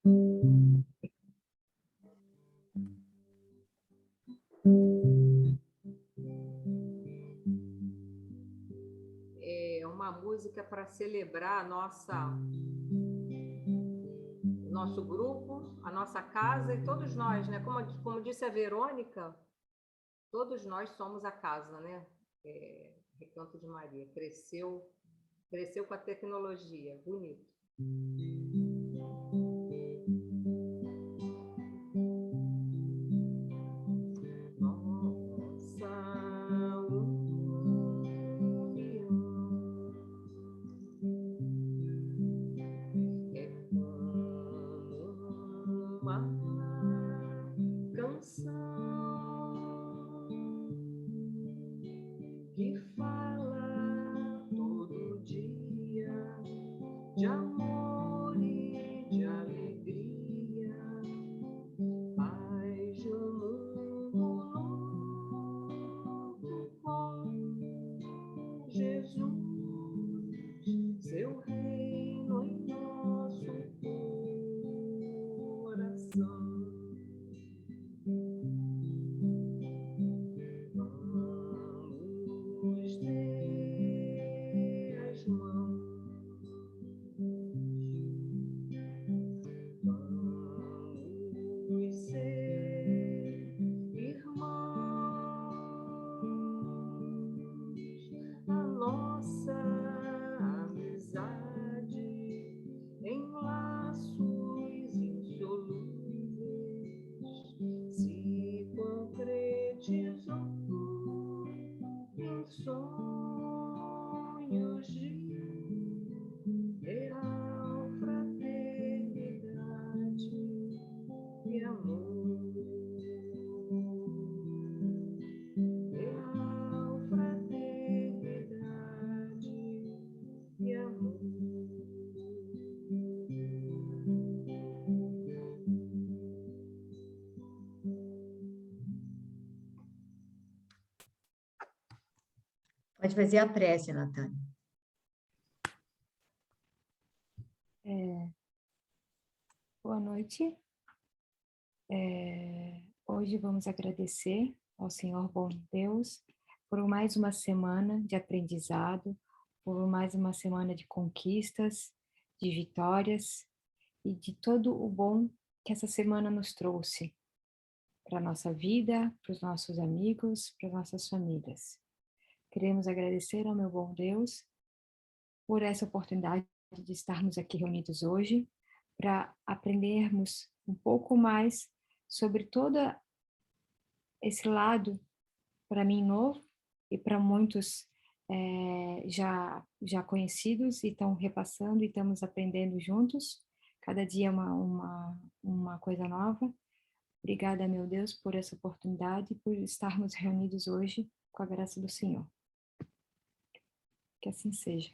É uma música para celebrar nosso grupo, a nossa casa e todos nós, né? Como disse a Verônica, todos nós somos a casa, né? Recanto de Maria. Cresceu com a tecnologia. Bonito. Que fala todo dia de amor e de alegria, paz de um mundo novo com Jesus, seu reino em nosso coração. Sonhos de real fraternidade e amor, real fraternidade e amor. Pode fazer a prece, Natânia. Boa noite. Hoje vamos agradecer ao Senhor bom Deus por mais uma semana de aprendizado, por mais uma semana de conquistas, de vitórias e de todo o bom que essa semana nos trouxe para a nossa vida, para os nossos amigos, para as nossas famílias. Queremos agradecer ao meu bom Deus por essa oportunidade de estarmos aqui reunidos hoje, para aprendermos um pouco mais sobre todo esse lado, para mim, novo, e para muitos já conhecidos, e estão repassando, e estamos aprendendo juntos, cada dia uma coisa nova. Obrigada, meu Deus, por essa oportunidade, por estarmos reunidos hoje, com a graça do Senhor. Que assim seja.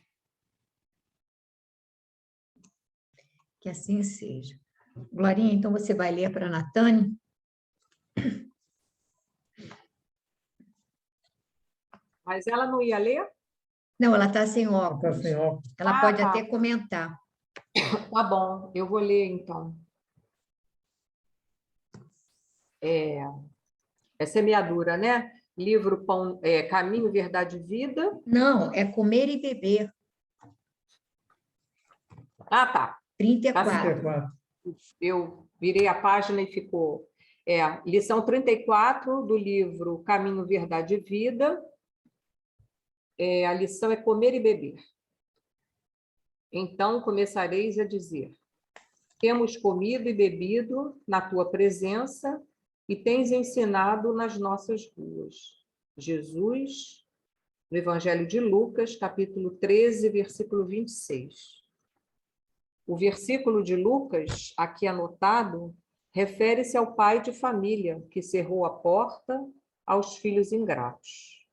Que assim seja. Glorinha, então você vai ler para a Natânia? Mas ela não ia ler? Não, ela está sem óculos. Está sem óculos. Ela pode tá. até comentar. Tá bom, eu vou ler então. É semeadura, né? Livro Pão, Caminho, Verdade e Vida. Não, é Comer e Beber. Ah, tá. 34. 34. Eu virei a página e ficou. Lição 34 do livro Caminho, Verdade e Vida. A lição é Comer e Beber. Então começareis a dizer: temos comido e bebido na tua presença e tens ensinado nas nossas ruas. Jesus, no Evangelho de Lucas, capítulo 13, versículo 26. O versículo de Lucas, aqui anotado, refere-se ao pai de família que cerrou a porta aos filhos ingratos.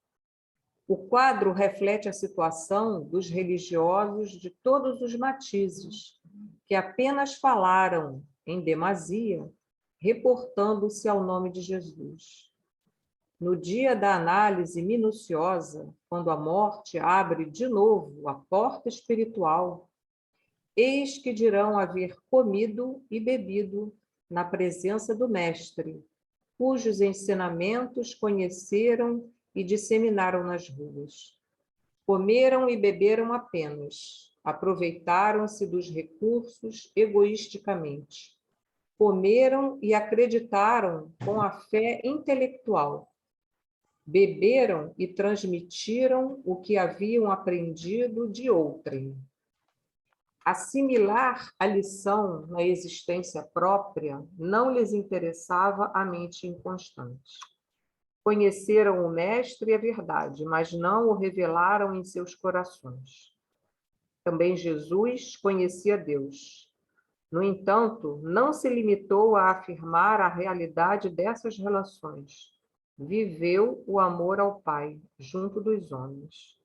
O quadro reflete a situação dos religiosos de todos os matizes, que apenas falaram em demasia, reportando-se ao nome de Jesus. No dia da análise minuciosa, quando a morte abre de novo a porta espiritual eis que dirão haver comido e bebido na presença do Mestre, cujos ensinamentos conheceram e disseminaram nas ruas. Comeram e beberam apenas, aproveitaram-se dos recursos egoisticamente. Comeram e acreditaram com a fé intelectual. Beberam e transmitiram o que haviam aprendido de outrem. Assimilar a lição na existência própria não lhes interessava a mente inconstante. Conheceram o Mestre e a verdade, mas não o revelaram em seus corações. Também Jesus conhecia Deus. No entanto, não se limitou a afirmar a realidade dessas relações. Viveu o amor ao Pai, junto dos homens.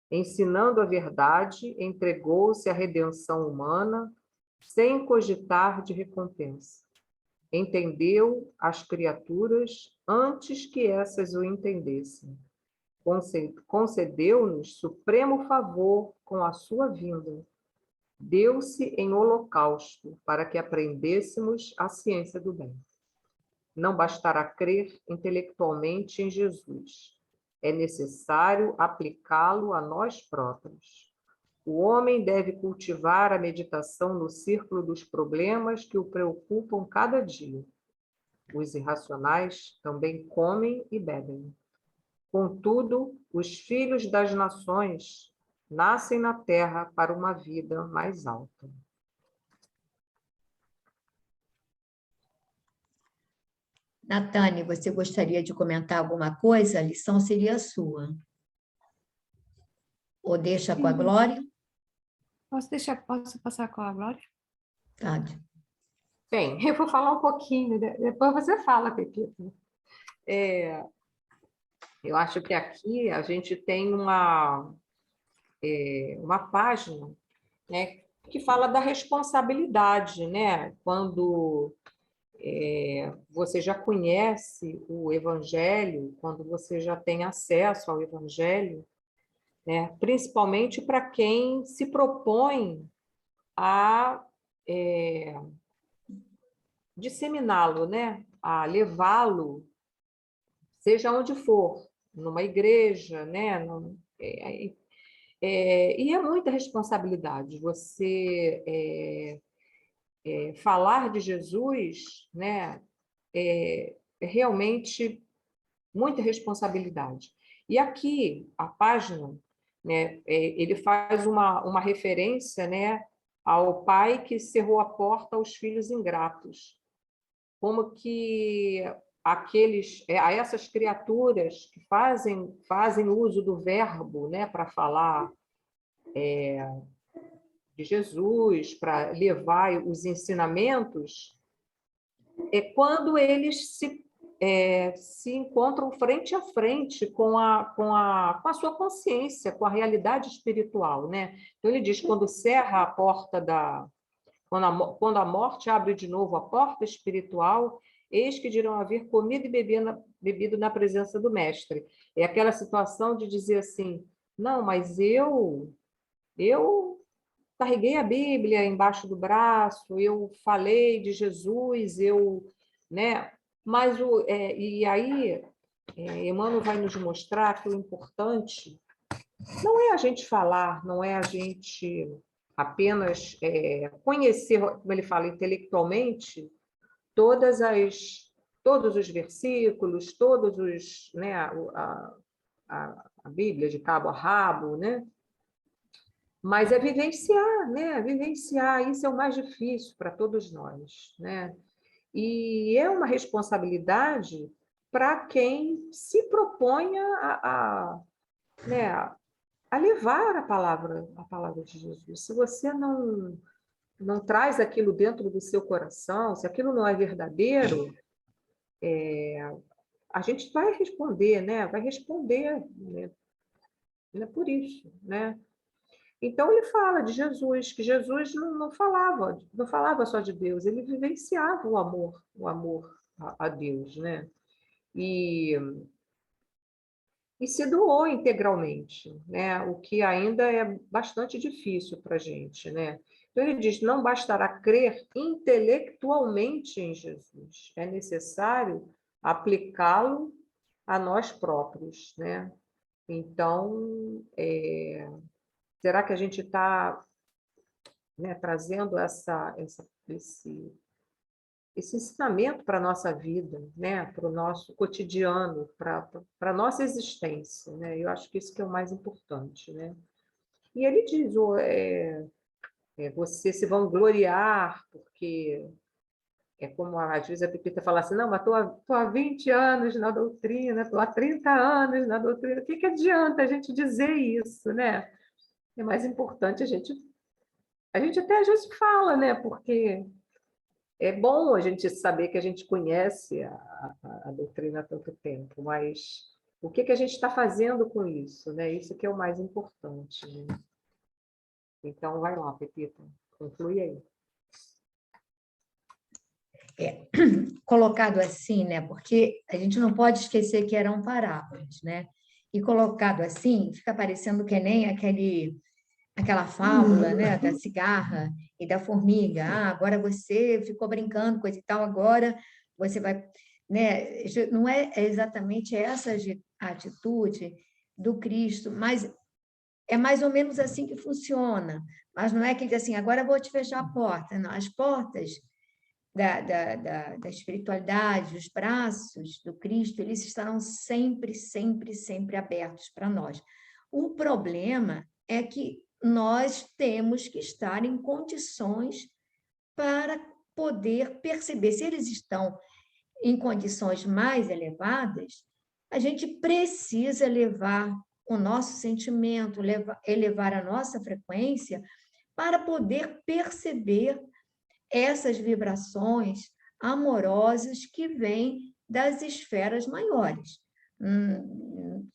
Ensinando a verdade, entregou-se à redenção humana, sem cogitar de recompensa. Entendeu as criaturas antes que essas o entendessem. Concedeu-nos supremo favor com a sua vinda. Deu-se em holocausto para que aprendêssemos a ciência do bem. Não bastará crer intelectualmente em Jesus. É necessário aplicá-lo a nós próprios. O homem deve cultivar a meditação no círculo dos problemas que o preocupam cada dia. Os irracionais também comem e bebem. Contudo, os filhos das nações nascem na terra para uma vida mais alta. Natane, você gostaria de comentar alguma coisa? A lição seria sua. Ou deixa com a Glória? Posso passar com a Glória? Pode. Bem, eu vou falar um pouquinho, depois você fala, Pepita. Eu acho que aqui a gente tem uma página, né, que fala da responsabilidade, né? Quando você já conhece o Evangelho, quando você já tem acesso ao Evangelho, né? Principalmente para quem se propõe a disseminá-lo, né? A levá-lo, seja onde for, numa igreja, né? E é muita responsabilidade você falar de Jesus, né? É realmente muita responsabilidade. E aqui, a página, né, ele faz uma referência, né, ao pai que cerrou a porta aos filhos ingratos. Como que a essas criaturas que fazem uso do verbo, né, para falar de Jesus, para levar os ensinamentos, quando eles se encontram frente a frente com a sua consciência, com a realidade espiritual, né? Então ele diz, quando cerra a porta quando a morte abre de novo a porta espiritual, eis que dirão haver comido e bebido na presença do Mestre. É aquela situação de dizer assim, não, mas eu carreguei a Bíblia embaixo do braço, eu falei de Jesus, né? Mas e aí Emmanuel vai nos mostrar que o importante não é a gente falar, não é a gente apenas conhecer, como ele fala, intelectualmente, todos os versículos, né, a Bíblia de cabo a rabo, né? Mas é vivenciar, né? Vivenciar, isso é o mais difícil para todos nós, né? E é uma responsabilidade para quem se propõe né, a levar a palavra de Jesus. Se você não traz aquilo dentro do seu coração, se aquilo não é verdadeiro, a gente vai responder, né? Vai responder, né? Por isso, né? Então ele fala de Jesus, que Jesus não falava só de Deus, ele vivenciava o amor a Deus, né? E se doou integralmente, né? O que ainda é bastante difícil para a gente, né? Então, ele diz, não bastará crer intelectualmente em Jesus, é necessário aplicá-lo a nós próprios, né? Então, será que a gente está, né, trazendo esse ensinamento para a nossa vida, né? Para o nosso cotidiano, para a nossa existência, né? Eu acho que isso que é o mais importante, né? E ele diz, você se vangloriar, porque é como às vezes a Pepita fala assim, não, mas estou há 20 anos na doutrina, estou há 30 anos na doutrina, o que adianta a gente dizer isso, né? É mais importante a gente até às vezes fala, né? Porque é bom a gente saber que a gente conhece a doutrina há tanto tempo, mas o que a gente está fazendo com isso, né? Isso que é o mais importante, né? Então, vai lá, Pepita, conclui aí. Colocado assim, né? Porque a gente não pode esquecer que eram parábolas, né? E colocado assim, fica parecendo que é nem aquela fábula, né, da cigarra e da formiga. Ah, agora você ficou brincando, coisa e tal, agora você vai, né? Não é exatamente essa atitude do Cristo, mas é mais ou menos assim que funciona. Mas não é que ele diz assim, agora eu vou te fechar a porta. Não, as portas da espiritualidade, os braços do Cristo, eles estarão sempre, sempre, sempre abertos para nós. O problema é que nós temos que estar em condições para poder perceber. Se eles estão em condições mais elevadas, a gente precisa elevar o nosso sentimento, elevar a nossa frequência para poder perceber essas vibrações amorosas que vêm das esferas maiores.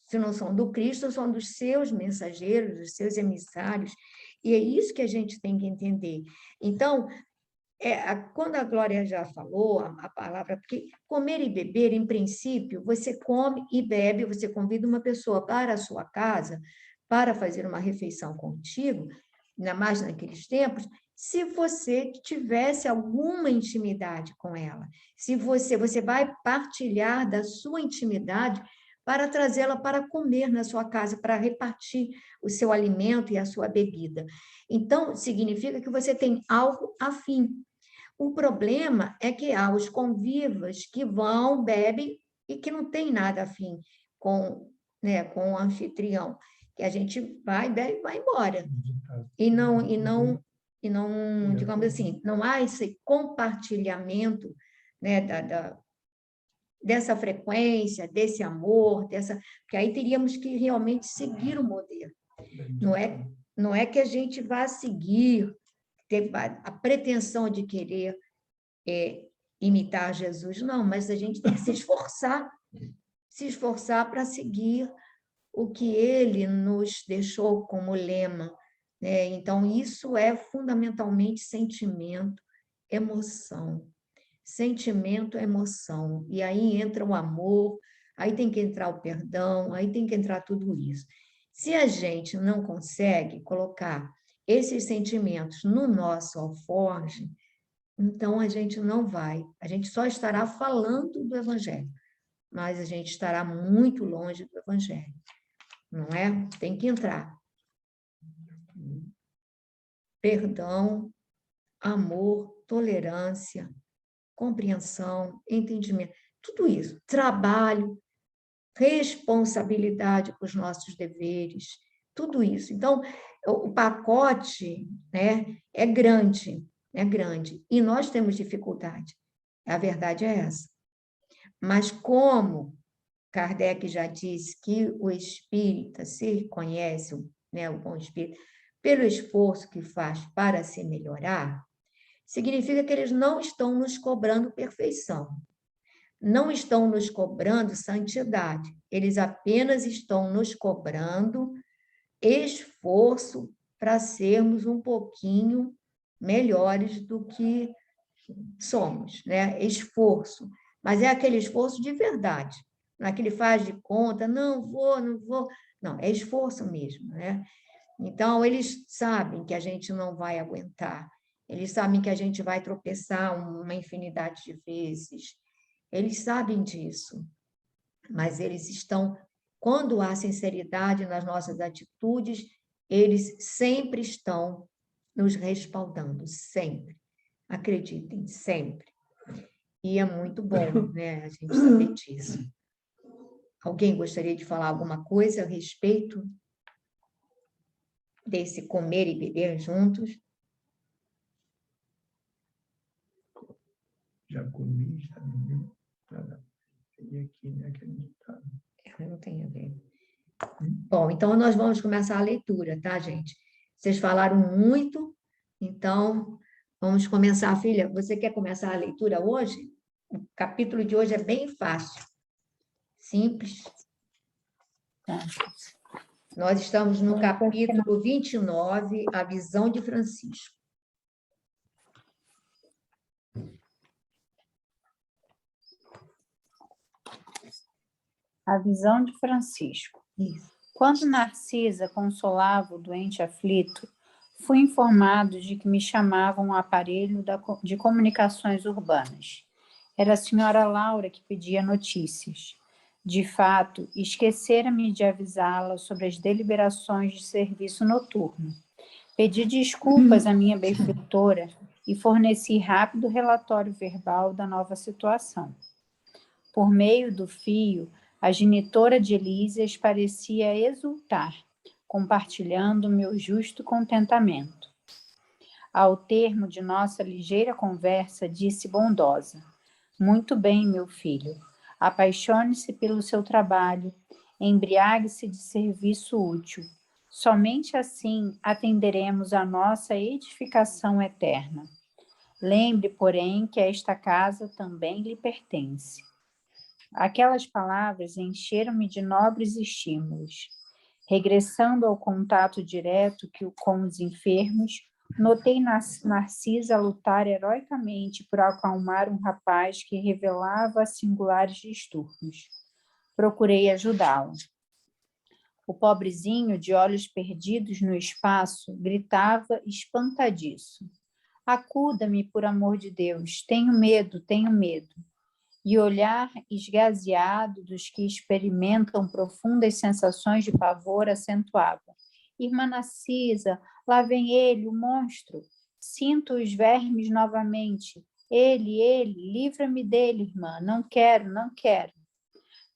Se não são do Cristo, são dos seus mensageiros, dos seus emissários, e é isso que a gente tem que entender. Então, quando a Glória já falou a palavra, porque comer e beber, em princípio, você come e bebe, você convida uma pessoa para a sua casa para fazer uma refeição contigo, ainda mais naqueles tempos, se você tivesse alguma intimidade com ela. Se você vai partilhar da sua intimidade para trazê-la para comer na sua casa, para repartir o seu alimento e a sua bebida. Então, significa que você tem algo afim. O problema é que há os convivas que vão, bebem e que não tem nada afim com, né, com o anfitrião, que a gente vai, bebe e vai embora. E não, digamos assim, não há esse compartilhamento, né, dessa frequência, desse amor, porque aí teríamos que realmente seguir o modelo. Não é que a gente vá seguir, ter a pretensão de querer imitar Jesus, não, mas a gente tem que se esforçar para seguir o que ele nos deixou como lema, né? Então, isso é fundamentalmente sentimento, emoção. Sentimento, emoção. E aí entra o amor, aí tem que entrar o perdão, aí tem que entrar tudo isso. Se a gente não consegue colocar esses sentimentos no nosso alforje, então a gente não vai, a gente só estará falando do Evangelho, mas a gente estará muito longe do Evangelho, não é? Tem que entrar. Perdão, amor, tolerância, compreensão, entendimento, tudo isso, trabalho, responsabilidade com os nossos deveres, tudo isso. Então, o pacote, né, é grande, e nós temos dificuldade. A verdade é essa. Mas como Kardec já disse que o espírita se conhece, né, o bom espírito, pelo esforço que faz para se melhorar, significa que eles não estão nos cobrando perfeição, não estão nos cobrando santidade, eles apenas estão nos cobrando esforço para sermos um pouquinho melhores do que somos, né? Esforço, mas é aquele esforço de verdade, não é aquele faz de conta, não vou, não, é esforço mesmo, né? Então, eles sabem que a gente não vai aguentar, eles sabem que a gente vai tropeçar uma infinidade de vezes, eles sabem disso, mas eles estão, quando há sinceridade nas nossas atitudes, eles sempre estão nos respaldando, sempre. Acreditem, sempre. E é muito bom, né, a gente saber disso. Alguém gostaria de falar alguma coisa a respeito desse comer e beber juntos? Já comi, já bebi. Tem aqui, né? Aquele ditado. Não tem a ver. Bom, então nós vamos começar a leitura, tá, gente? Vocês falaram muito, então vamos começar. Filha, você quer começar a leitura hoje? O capítulo de hoje é bem fácil, simples. Nós estamos no capítulo 29, a visão de Francisco. A visão de Francisco. Isso. Quando Narcisa consolava o doente aflito, fui informado de que me chamavam ao aparelho de comunicações urbanas. Era a senhora Laura que pedia notícias. De fato, esquecera-me de avisá-la sobre as deliberações de serviço noturno. Pedi desculpas à minha benfeitora e forneci rápido relatório verbal da nova situação. Por meio do fio, a genitora de Elísias parecia exultar, compartilhando meu justo contentamento. Ao termo de nossa ligeira conversa, disse bondosa: muito bem, meu filho, apaixone-se pelo seu trabalho, embriague-se de serviço útil. Somente assim atenderemos à nossa edificação eterna. Lembre, porém, que esta casa também lhe pertence. Aquelas palavras encheram-me de nobres estímulos. Regressando ao contato direto com os enfermos, notei Narcisa lutar heroicamente por acalmar um rapaz que revelava singulares distúrbios. Procurei ajudá-la. O pobrezinho, de olhos perdidos no espaço, gritava espantadiço: acuda-me, por amor de Deus, tenho medo, tenho medo. E o olhar esgazeado dos que experimentam profundas sensações de pavor acentuava: irmã Narcisa, lá vem ele, o monstro. Sinto os vermes novamente. Ele, livra-me dele, irmã. Não quero, não quero.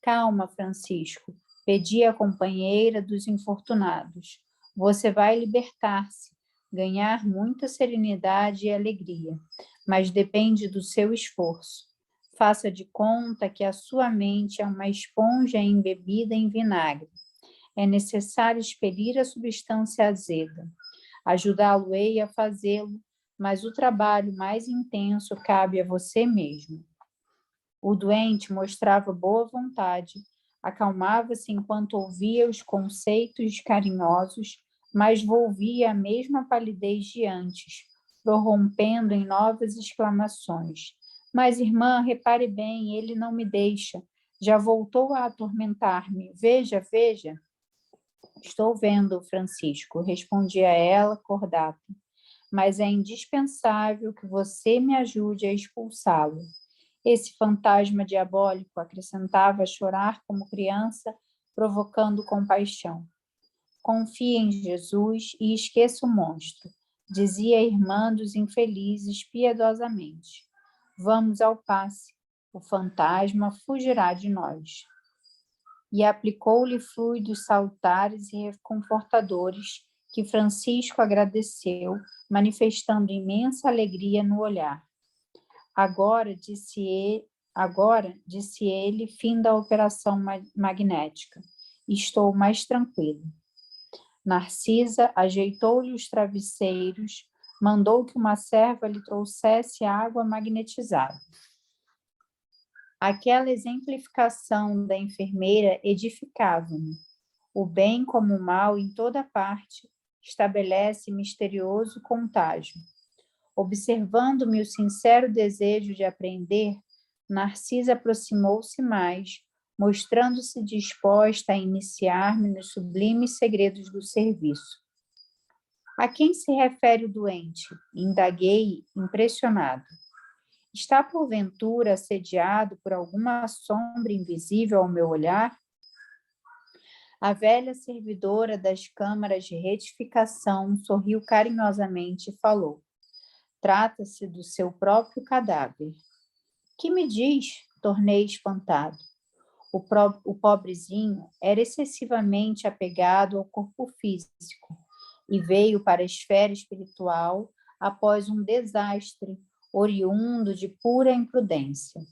Calma, Francisco, pedi à companheira dos infortunados. Você vai libertar-se, ganhar muita serenidade e alegria, mas depende do seu esforço. Faça de conta que a sua mente é uma esponja embebida em vinagre. É necessário expelir a substância azeda. Ajudá-lo-ei a fazê-lo, mas o trabalho mais intenso cabe a você mesmo. O doente mostrava boa vontade, acalmava-se enquanto ouvia os conceitos carinhosos, mas volvia a mesma palidez de antes, prorrompendo em novas exclamações. Mas, irmã, repare bem, ele não me deixa. Já voltou a atormentar-me. Veja, veja. Estou vendo, Francisco, respondi a ela, cordata. Mas é indispensável que você me ajude a expulsá-lo. Esse fantasma diabólico, acrescentava a chorar como criança, provocando compaixão. Confie em Jesus e esqueça o monstro, dizia a irmã dos infelizes piedosamente. Vamos ao passe, o fantasma fugirá de nós. E aplicou-lhe fluidos salutares e reconfortadores, que Francisco agradeceu, manifestando imensa alegria no olhar. Agora, disse ele, fim da operação magnética. Estou mais tranquilo. Narcisa ajeitou-lhe os travesseiros, mandou que uma serva lhe trouxesse água magnetizada. Aquela exemplificação da enfermeira edificava-me. O bem como o mal em toda parte estabelece misterioso contágio. Observando-me o sincero desejo de aprender, Narcisa aproximou-se mais, mostrando-se disposta a iniciar-me nos sublimes segredos do serviço. A quem se refere o doente? Indaguei, impressionado. Está, porventura, assediado por alguma sombra invisível ao meu olhar? A velha servidora das câmaras de retificação sorriu carinhosamente e falou: trata-se do seu próprio cadáver. Que me diz? Tornei espantado. O pobrezinho era excessivamente apegado ao corpo físico e veio para a esfera espiritual após um desastre oriundo de pura imprudência.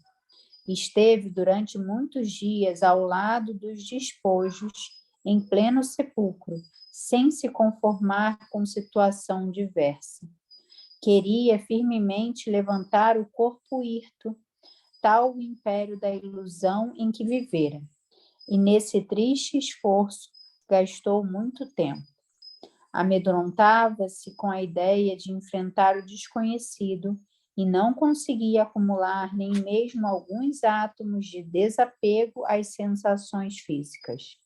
Esteve durante muitos dias ao lado dos despojos, em pleno sepulcro, sem se conformar com situação diversa. Queria firmemente levantar o corpo hirto, tal o império da ilusão em que vivera, e nesse triste esforço gastou muito tempo. Amedrontava-se com a ideia de enfrentar o desconhecido e não conseguia acumular nem mesmo alguns átomos de desapego às sensações físicas.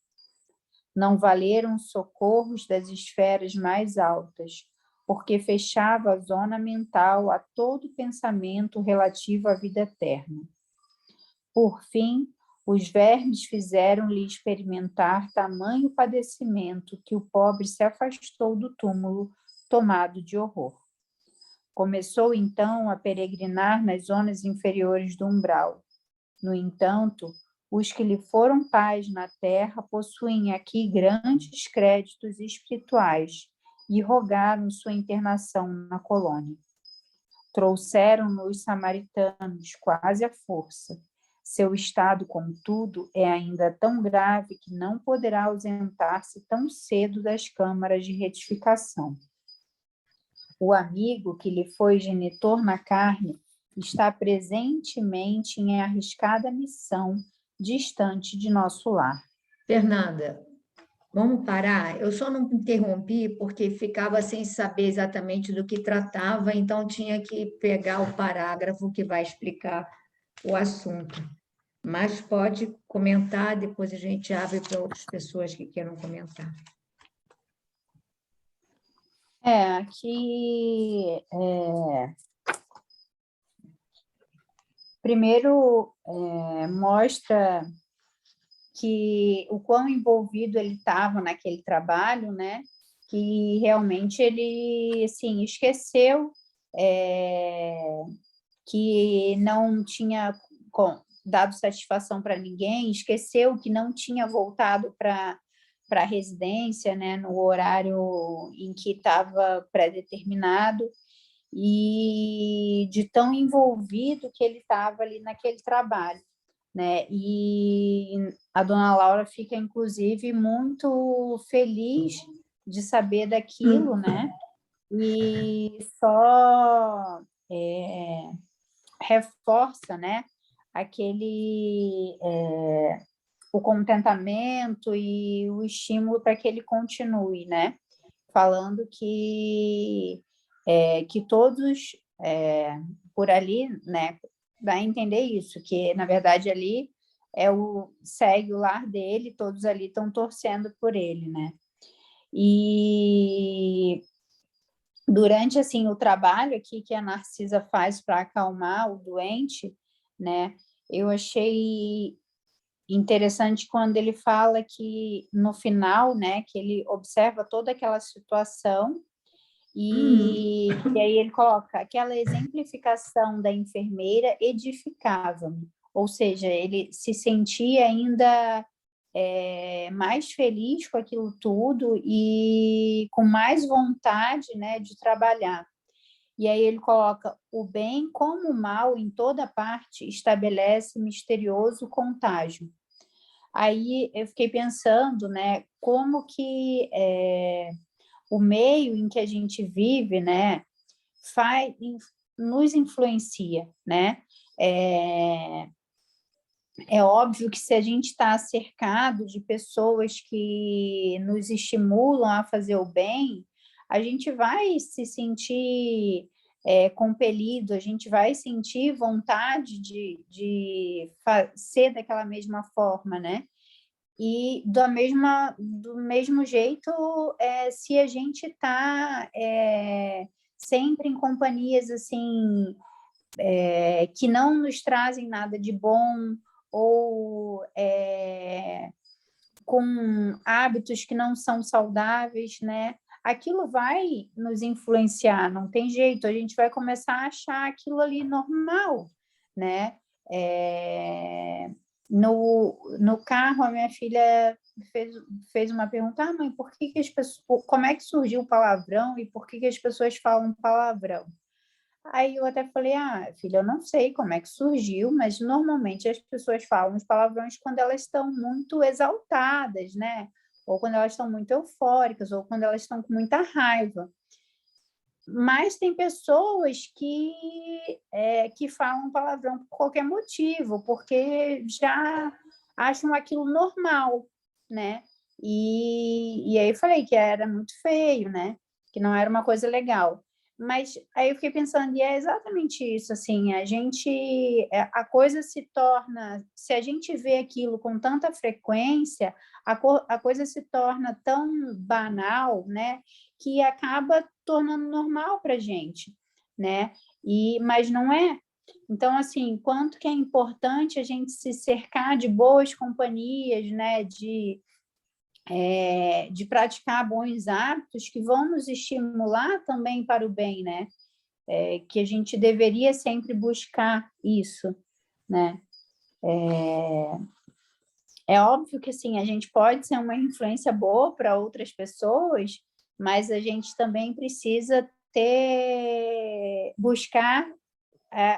Não valeram os socorros das esferas mais altas, porque fechava a zona mental a todo pensamento relativo à vida eterna. Por fim, os vermes fizeram-lhe experimentar tamanho padecimento que o pobre se afastou do túmulo, tomado de horror. Começou, então, a peregrinar nas zonas inferiores do umbral. No entanto, os que lhe foram pais na terra possuem aqui grandes créditos espirituais e rogaram sua internação na colônia. Trouxeram-no os samaritanos, quase à força. Seu estado, contudo, é ainda tão grave que não poderá ausentar-se tão cedo das câmaras de retificação. O amigo que lhe foi genitor na carne está presentemente em arriscada missão distante de nosso lar. Fernanda, vamos parar? Eu só não interrompi porque ficava sem saber exatamente do que tratava, então tinha que pegar o parágrafo que vai explicar o assunto. Mas pode comentar, depois a gente abre para outras pessoas que queiram comentar. Aqui, primeiro, mostra que o quão envolvido ele estava naquele trabalho, né? Que realmente ele, assim, esqueceu que não tinha dado satisfação para ninguém, esqueceu que não tinha voltado para a residência, né, no horário em que estava pré-determinado, e de tão envolvido que ele estava ali naquele trabalho, né? E a dona Laura fica, inclusive, muito feliz de saber daquilo, né? E só reforça, né, o contentamento e o estímulo para que ele continue, né, falando que todos por ali, né, dá a entender isso, que na verdade ali segue o lar dele, todos ali estão torcendo por ele, né. E durante, assim, o trabalho aqui que a Narcisa faz para acalmar o doente, né, eu achei interessante quando ele fala que, no final, né, que ele observa toda aquela situação e aí ele coloca aquela exemplificação da enfermeira edificava-me, ou seja, ele se sentia ainda mais feliz com aquilo tudo e com mais vontade, né, de trabalhar. E aí ele coloca: o bem como o mal em toda parte estabelece misterioso contágio. Aí eu fiquei pensando, né, como que o meio em que a gente vive, né, nos influencia, né? É óbvio que se a gente está cercado de pessoas que nos estimulam a fazer o bem, a gente vai se sentir compelido, a gente vai sentir vontade de ser daquela mesma forma, né? E do mesmo jeito, se a gente está sempre em companhias assim, que não nos trazem nada de bom, ou com hábitos que não são saudáveis, né? Aquilo vai nos influenciar, não tem jeito, a gente vai começar a achar aquilo ali normal, né? No carro, a minha filha fez uma pergunta: mãe, por que as pessoas, como é que surgiu o palavrão e por que as pessoas falam palavrão? Aí eu até falei: filha, eu não sei como é que surgiu, mas normalmente as pessoas falam os palavrões quando elas estão muito exaltadas, né? Ou quando elas estão muito eufóricas, ou quando elas estão com muita raiva. Mas tem pessoas que falam palavrão por qualquer motivo, porque já acham aquilo normal, né? E aí eu falei que era muito feio, né? Que não era uma coisa legal. Mas aí eu fiquei pensando, e é exatamente isso, assim, a coisa se torna, se a gente vê aquilo com tanta frequência, a coisa se torna tão banal, né? Que acaba tornando normal para a gente, né? Mas não é. Então, assim, quanto que é importante a gente se cercar de boas companhias, né? De praticar bons hábitos que vão nos estimular também para o bem, né? Que a gente deveria sempre buscar isso, né? É óbvio que, assim, a gente pode ser uma influência boa para outras pessoas, mas a gente também precisa buscar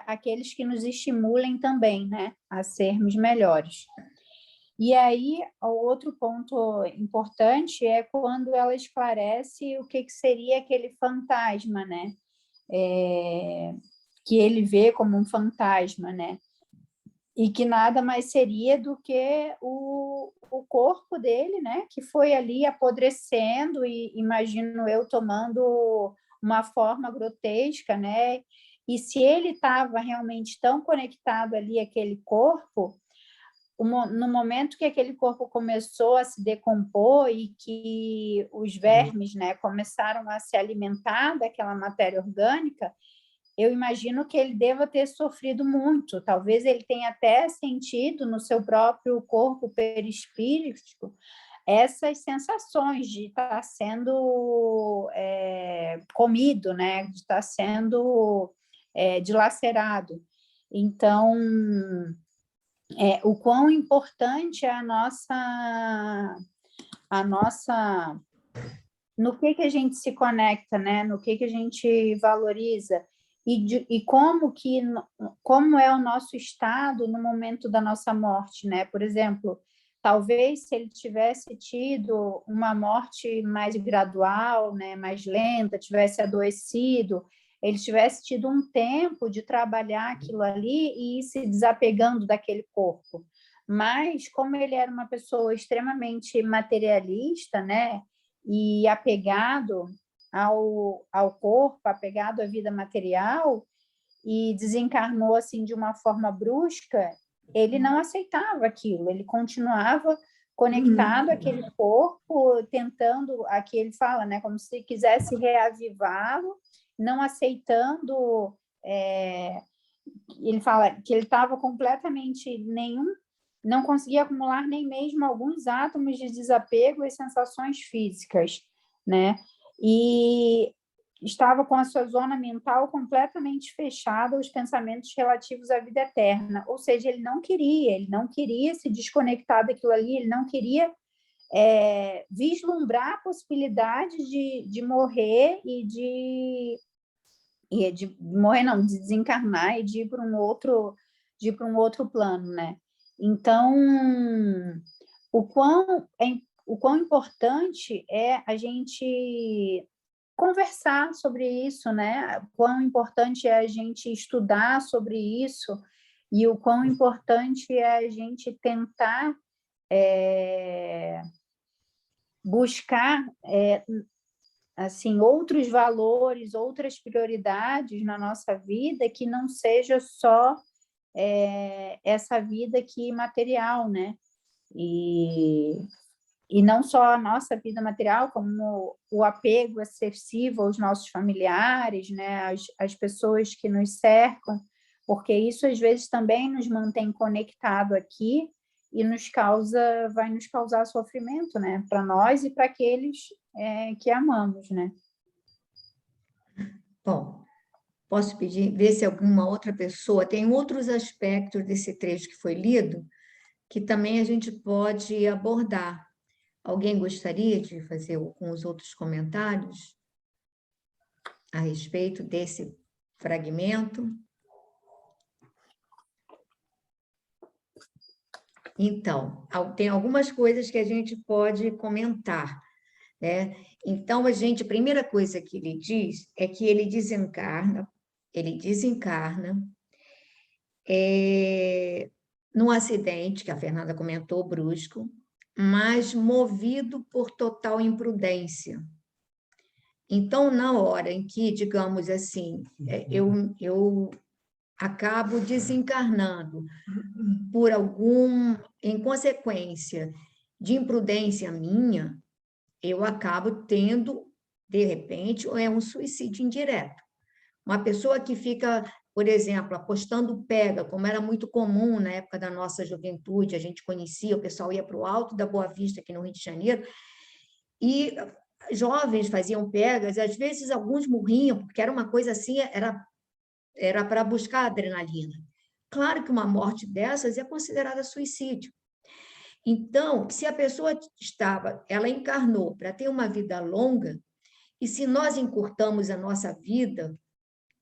aqueles que nos estimulem também, né, a sermos melhores. E aí, o outro ponto importante é quando ela esclarece o que seria aquele fantasma, né, que ele vê como um fantasma, né, e que nada mais seria do que o corpo dele, né, que foi ali apodrecendo e, imagino eu, tomando uma forma grotesca, né, e se ele estava realmente tão conectado ali àquele corpo, no momento que aquele corpo começou a se decompor e que os vermes, né, começaram a se alimentar daquela matéria orgânica, eu imagino que ele deva ter sofrido muito. Talvez ele tenha até sentido no seu próprio corpo perispírito essas sensações de estar sendo comido, né? De estar sendo dilacerado. Então, o quão importante é a nossa no que a gente se conecta, né? No que a gente valoriza e como é o nosso estado no momento da nossa morte, né? Por exemplo, talvez se ele tivesse tido uma morte mais gradual, né? Mais lenta, tivesse adoecido, ele tivesse tido um tempo de trabalhar aquilo ali e ir se desapegando daquele corpo. Mas, como ele era uma pessoa extremamente materialista, né? E apegado ao corpo, apegado à vida material, e desencarnou assim de uma forma brusca, ele não aceitava aquilo, ele continuava conectado àquele corpo, tentando, aqui ele fala, né, como se quisesse reavivá-lo, não aceitando, ele fala que ele estava completamente não conseguia acumular nem mesmo alguns átomos de desapego e sensações físicas, né? E estava com a sua zona mental completamente fechada aos pensamentos relativos à vida eterna, ou seja, ele não queria se desconectar daquilo ali, ele não queria vislumbrar a possibilidade de morrer de morrer não, de desencarnar e de ir para um outro plano, né? Então, o quão importante é a gente conversar sobre isso, né? O quão importante é a gente estudar sobre isso e o quão importante é a gente tentar buscar assim outros valores, outras prioridades na nossa vida que não seja só essa vida aqui material, né? E não só a nossa vida material, como o apego excessivo aos nossos familiares, né, às pessoas que nos cercam, porque isso às vezes também nos mantém conectado aqui e vai nos causar sofrimento, né, para nós e para aqueles que amamos, né? Bom, posso ver se alguma outra pessoa tem outros aspectos desse trecho que foi lido que também a gente pode abordar. Alguém gostaria de fazer com os outros comentários a respeito desse fragmento? Então, tem algumas coisas que a gente pode comentar, né? Então, a primeira coisa que ele diz é que ele desencarna num acidente, que a Fernanda comentou, brusco, mas movido por total imprudência. Então, na hora em que, digamos assim, eu acabo desencarnando em consequência de imprudência minha, eu acabo tendo, de repente, um suicídio indireto. Uma pessoa que fica, por exemplo, apostando pega, como era muito comum na época da nossa juventude, a gente conhecia, o pessoal ia para o Alto da Boa Vista, aqui no Rio de Janeiro, e jovens faziam pegas, e às vezes alguns morriam, porque era uma coisa assim, era para buscar adrenalina. Claro que uma morte dessas é considerada suicídio. Então, se a pessoa ela encarnou para ter uma vida longa, e se nós encurtamos a nossa vida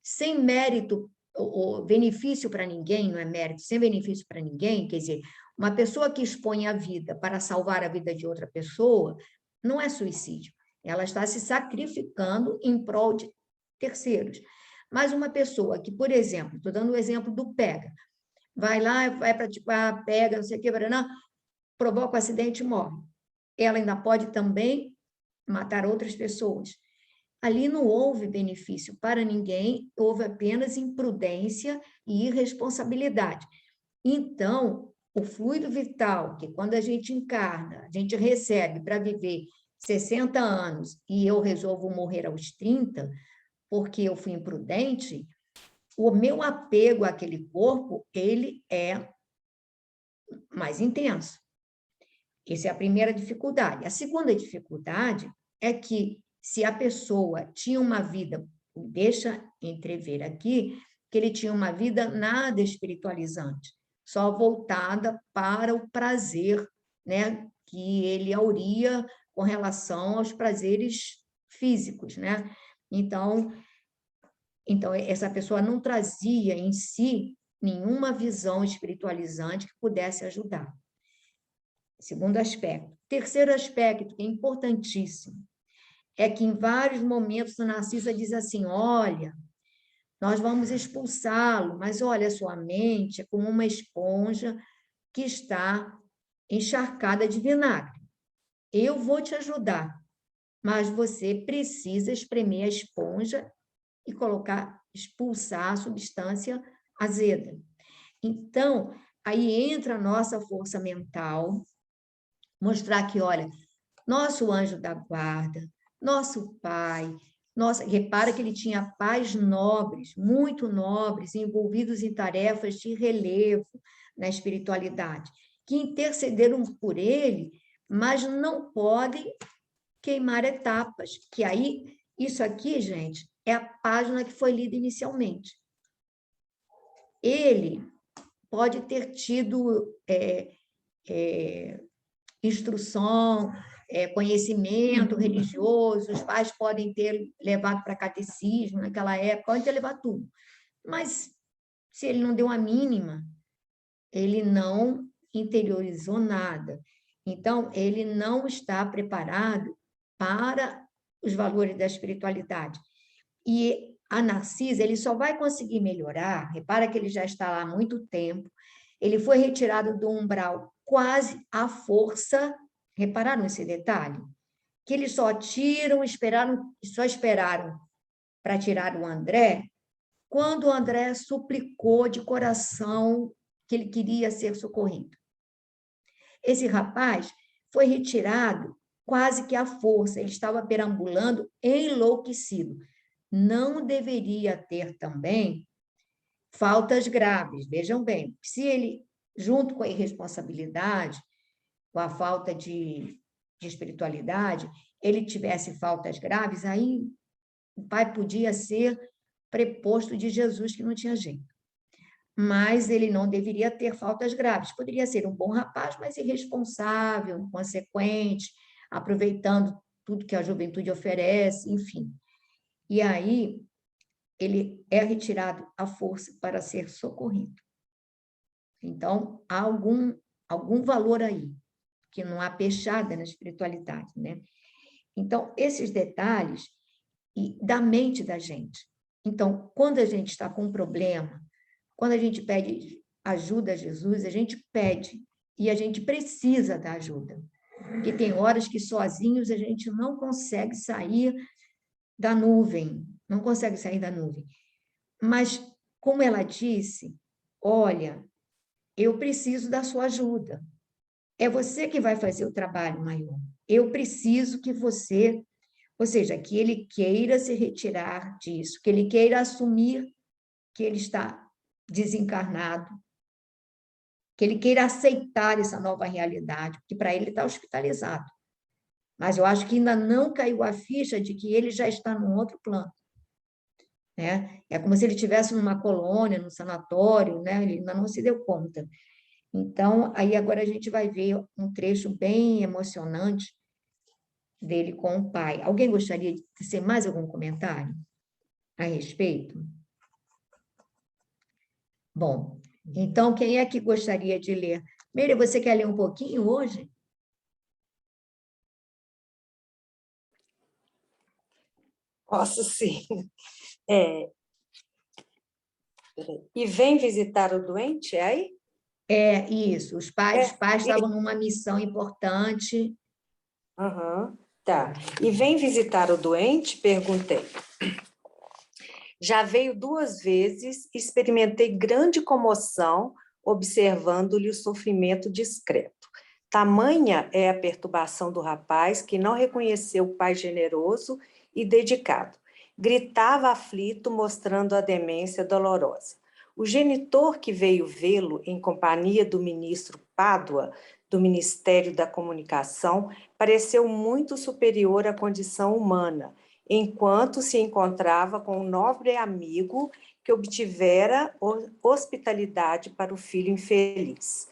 sem mérito ou benefício para ninguém, não é mérito, sem benefício para ninguém, quer dizer, uma pessoa que expõe a vida para salvar a vida de outra pessoa, não é suicídio. Ela está se sacrificando em prol de terceiros. Mas uma pessoa que, por exemplo, estou dando o exemplo do pega, vai lá, vai praticar pega, não sei o que, provoca um acidente e morre. Ela ainda pode também matar outras pessoas. Ali não houve benefício para ninguém, houve apenas imprudência e irresponsabilidade. Então, o fluido vital, que quando a gente encarna, a gente recebe para viver 60 anos e eu resolvo morrer aos 30, porque eu fui imprudente, o meu apego àquele corpo, ele é mais intenso. Essa é a primeira dificuldade. A segunda dificuldade é que, se a pessoa tinha uma vida, deixa entrever aqui, que ele tinha uma vida nada espiritualizante, só voltada para o prazer, né, que ele auria com relação aos prazeres físicos, né? Então, essa pessoa não trazia em si nenhuma visão espiritualizante que pudesse ajudar. Segundo aspecto. Terceiro aspecto, que é importantíssimo, é que em vários momentos a Narcisa diz assim, olha, nós vamos expulsá-lo, mas olha, sua mente é como uma esponja que está encharcada de vinagre. Eu vou te ajudar, mas você precisa espremer a esponja e expulsar a substância azeda. Então, aí entra a nossa força mental, mostrar que, olha, nosso anjo da guarda, nosso pai, repara que ele tinha pais nobres, muito nobres, envolvidos em tarefas de relevo na espiritualidade, que intercederam por ele, mas não podem queimar etapas, que aí, isso aqui, gente, é a página que foi lida inicialmente. Ele pode ter tido instrução, conhecimento religioso, os pais podem ter levado para catecismo naquela época, podem ter levado tudo. Mas, se ele não deu a mínima, ele não interiorizou nada. Então, ele não está preparado para os valores da espiritualidade. E a Narcisa, ele só vai conseguir melhorar, repara que ele já está lá há muito tempo, ele foi retirado do umbral quase à força. Repararam esse detalhe? Que eles só esperaram para tirar o André quando o André suplicou de coração que ele queria ser socorrido. esse rapaz foi retirado quase que à força, ele estava perambulando enlouquecido. Não deveria ter também faltas graves, vejam bem, se ele, junto com a irresponsabilidade, com a falta de espiritualidade, ele tivesse faltas graves, aí o pai podia ser preposto de Jesus, que não tinha jeito. Mas ele não deveria ter faltas graves. Poderia ser um bom rapaz, mas irresponsável, inconsequente, aproveitando tudo que a juventude oferece, enfim. E aí, ele é retirado à força para ser socorrido. Então, há algum valor aí, que não há pechada na espiritualidade, né? Então, esses detalhes da mente da gente. Então, quando a gente está com um problema, quando a gente pede ajuda a Jesus, a gente pede e a gente precisa da ajuda. Porque tem horas que sozinhos a gente não consegue sair da nuvem, não consegue sair da nuvem. Mas, como ela disse, olha, eu preciso da sua ajuda. É você que vai fazer o trabalho maior. Eu preciso que você, ou seja, que ele queira se retirar disso, que ele queira assumir que ele está desencarnado, que ele queira aceitar essa nova realidade, porque para ele está hospitalizado. Mas eu acho que ainda não caiu a ficha de que ele já está num outro plano. Né? É como se ele estivesse numa colônia, num sanatório, né? Ele ainda não se deu conta. Então, aí agora a gente vai ver um trecho bem emocionante dele com o pai. Alguém gostaria de ter mais algum comentário a respeito? Bom, então, quem é que gostaria de ler? Meire, você quer ler um pouquinho hoje? Posso sim. E vem visitar o doente, é aí? É, isso. Os pais E- estavam numa missão importante. Aham, tá. E vem visitar o doente? Perguntei. Já veio 2 vezes, experimentei grande comoção, observando-lhe o sofrimento discreto. Tamanha é a perturbação do rapaz que não reconheceu o pai generoso e dedicado. Gritava aflito, mostrando a demência dolorosa. O genitor que veio vê-lo em companhia do ministro Pádua, do Ministério da Comunicação, pareceu muito superior à condição humana, enquanto se encontrava com um nobre amigo que obtivera hospitalidade para o filho infeliz.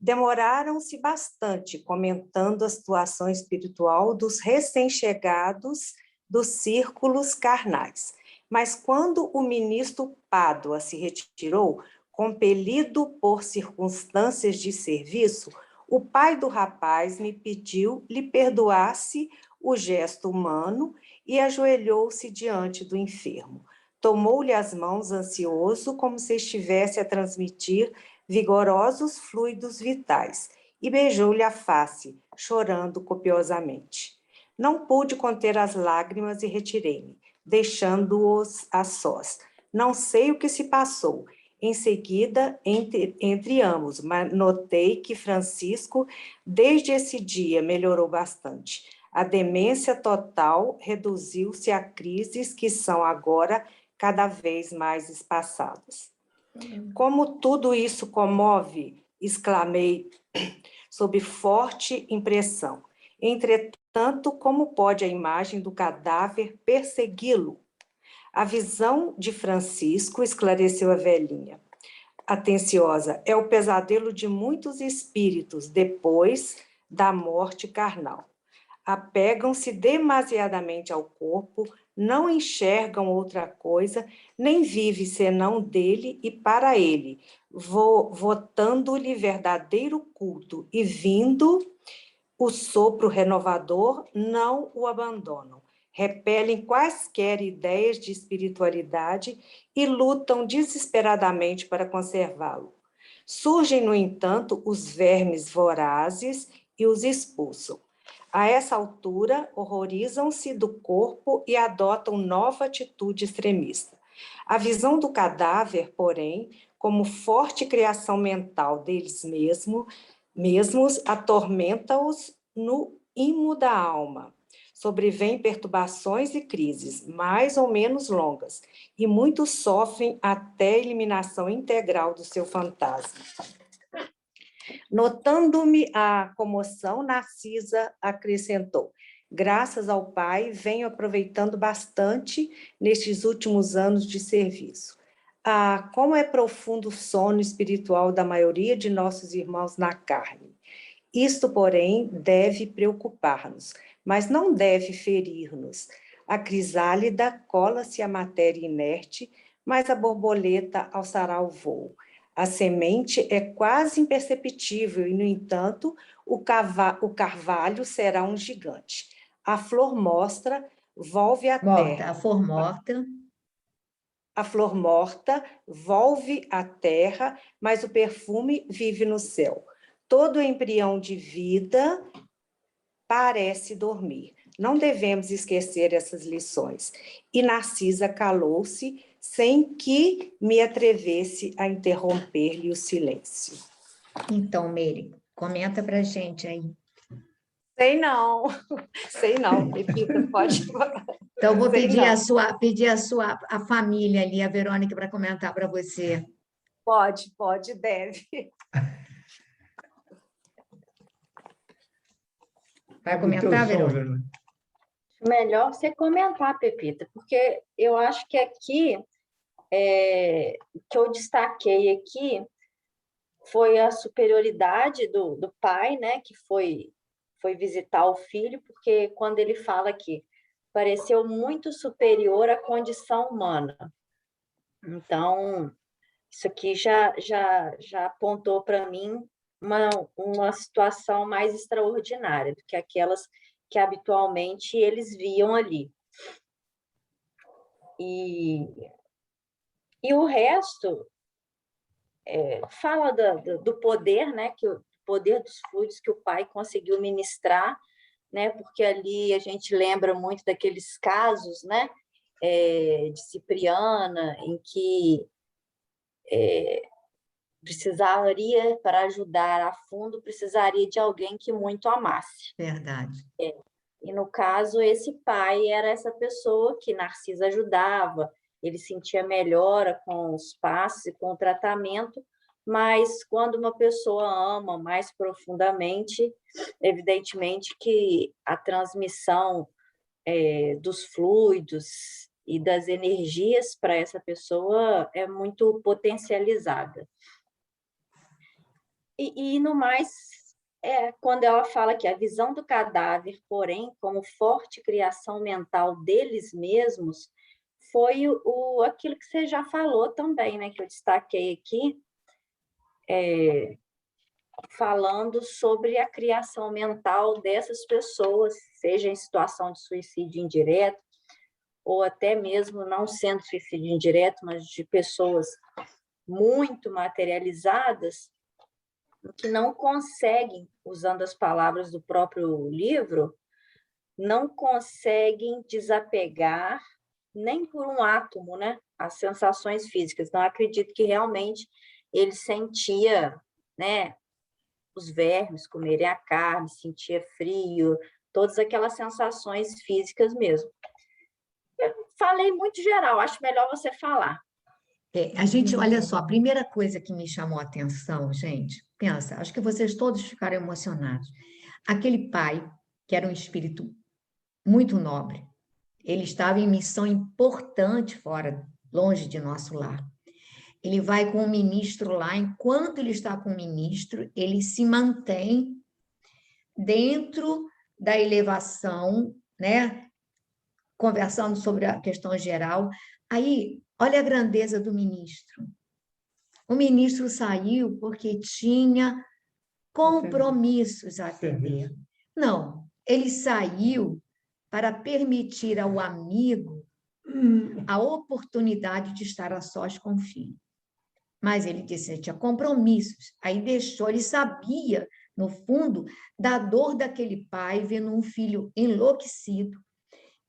Demoraram-se bastante comentando a situação espiritual dos recém-chegados dos círculos carnais. Mas quando o ministro Pádua se retirou, compelido por circunstâncias de serviço, o pai do rapaz me pediu lhe perdoasse o gesto humano e ajoelhou-se diante do enfermo. Tomou-lhe as mãos ansioso, como se estivesse a transmitir vigorosos fluidos vitais, e beijou-lhe a face, chorando copiosamente. Não pude conter as lágrimas e retirei-me, deixando-os a sós. Não sei o que se passou. Em seguida, entre ambos, mas notei que Francisco, desde esse dia, melhorou bastante. A demência total reduziu-se a crises que são agora cada vez mais espaçadas. Como tudo isso comove, exclamei, sob forte impressão. Entretanto, como pode a imagem do cadáver persegui-lo? A visão de Francisco, esclareceu a velhinha, atenciosa, é o pesadelo de muitos espíritos depois da morte carnal. Apegam-se demasiadamente ao corpo, não enxergam outra coisa, nem vive senão dele e para ele, votando-lhe verdadeiro culto e vindo o sopro renovador, não o abandonam. Repelem quaisquer ideias de espiritualidade e lutam desesperadamente para conservá-lo. Surgem, no entanto, os vermes vorazes e os expulsam. A essa altura, horrorizam-se do corpo e adotam nova atitude extremista. A visão do cadáver, porém, como forte criação mental deles mesmos, mesmos atormenta-os no imo da alma. Sobrevêm perturbações e crises, mais ou menos longas, e muitos sofrem até a eliminação integral do seu fantasma. Notando-me a comoção, Narcisa acrescentou: graças ao Pai, venho aproveitando bastante nestes últimos anos de serviço. Ah, como é profundo o sono espiritual da maioria de nossos irmãos na carne. Isto, porém, deve preocupar-nos, mas não deve ferir-nos. A crisálida cola-se à matéria inerte, mas a borboleta alçará o voo. A semente é quase imperceptível e, no entanto, o carvalho será um gigante. A flor volve à terra. A flor morta. A flor morta volve à terra, mas o perfume vive no céu. Todo embrião de vida parece dormir. Não devemos esquecer essas lições. E Narcisa calou-se, sem que me atrevesse a interromper-lhe o silêncio. Então, Meire, comenta para a gente aí. Sei não, Pepita, pode falar. Então, vou pedir a família ali, a Verônica, para comentar para você. Pode, deve. Vai comentar, Verônica? Melhor você comentar, Pepita, porque eu acho que aqui, que eu destaquei aqui, foi a superioridade do pai, né, que foi visitar o filho, porque quando ele fala que pareceu muito superior à condição humana. Então, isso aqui já apontou para mim uma situação mais extraordinária do que aquelas que habitualmente eles viam ali. E o resto fala do poder, né, que o poder dos fluidos que o pai conseguiu ministrar, né, porque ali a gente lembra muito daqueles casos, né, de Cipriana, em que precisaria, para ajudar a fundo, precisaria de alguém que muito amasse. Verdade. E, no caso, esse pai era essa pessoa que Narcisa ajudava, ele sentia melhora com os passos e com o tratamento, mas quando uma pessoa ama mais profundamente, evidentemente que a transmissão dos fluidos e das energias para essa pessoa é muito potencializada. E no mais, quando ela fala que a visão do cadáver, porém, como forte criação mental deles mesmos, foi aquilo que você já falou também, né, que eu destaquei aqui, falando sobre a criação mental dessas pessoas, seja em situação de suicídio indireto, ou até mesmo não sendo suicídio indireto, mas de pessoas muito materializadas, que não conseguem, usando as palavras do próprio livro, não conseguem desapegar nem por um átomo, né, as sensações físicas. Então, acredito que realmente ele sentia, né, os vermes comerem a carne, sentia frio, todas aquelas sensações físicas mesmo. Eu falei muito geral, acho melhor você falar. A gente, olha só, a primeira coisa que me chamou a atenção, gente, pensa, acho que vocês todos ficaram emocionados. Aquele pai, que era um espírito muito nobre, ele estava em missão importante fora, longe de nosso lar. Ele vai com o ministro lá, enquanto ele está com o ministro, ele se mantém dentro da elevação, né? Conversando sobre a questão geral. Aí, olha a grandeza do ministro. O ministro saiu porque tinha compromissos a atender. Não, ele saiu para permitir ao amigo a oportunidade de estar a sós com o filho. Mas ele disse que tinha compromissos. Aí deixou, ele sabia, no fundo, da dor daquele pai vendo um filho enlouquecido,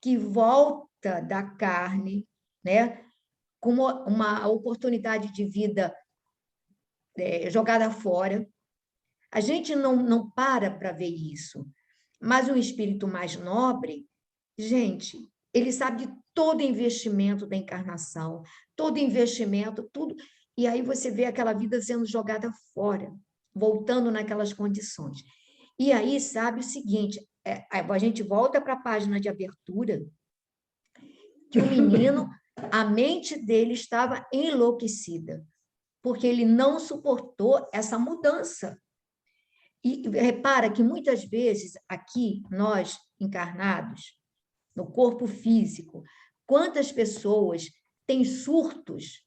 que volta da carne, né, com uma oportunidade de vida jogada fora. A gente não para ver isso. Mas o espírito mais nobre, gente, ele sabe de todo investimento da encarnação, todo investimento, tudo. E aí você vê aquela vida sendo jogada fora, voltando naquelas condições. E aí sabe o seguinte, a gente volta para a página de abertura, que o menino, a mente dele estava enlouquecida, porque ele não suportou essa mudança. E repara que muitas vezes aqui, nós encarnados, no corpo físico, quantas pessoas têm surtos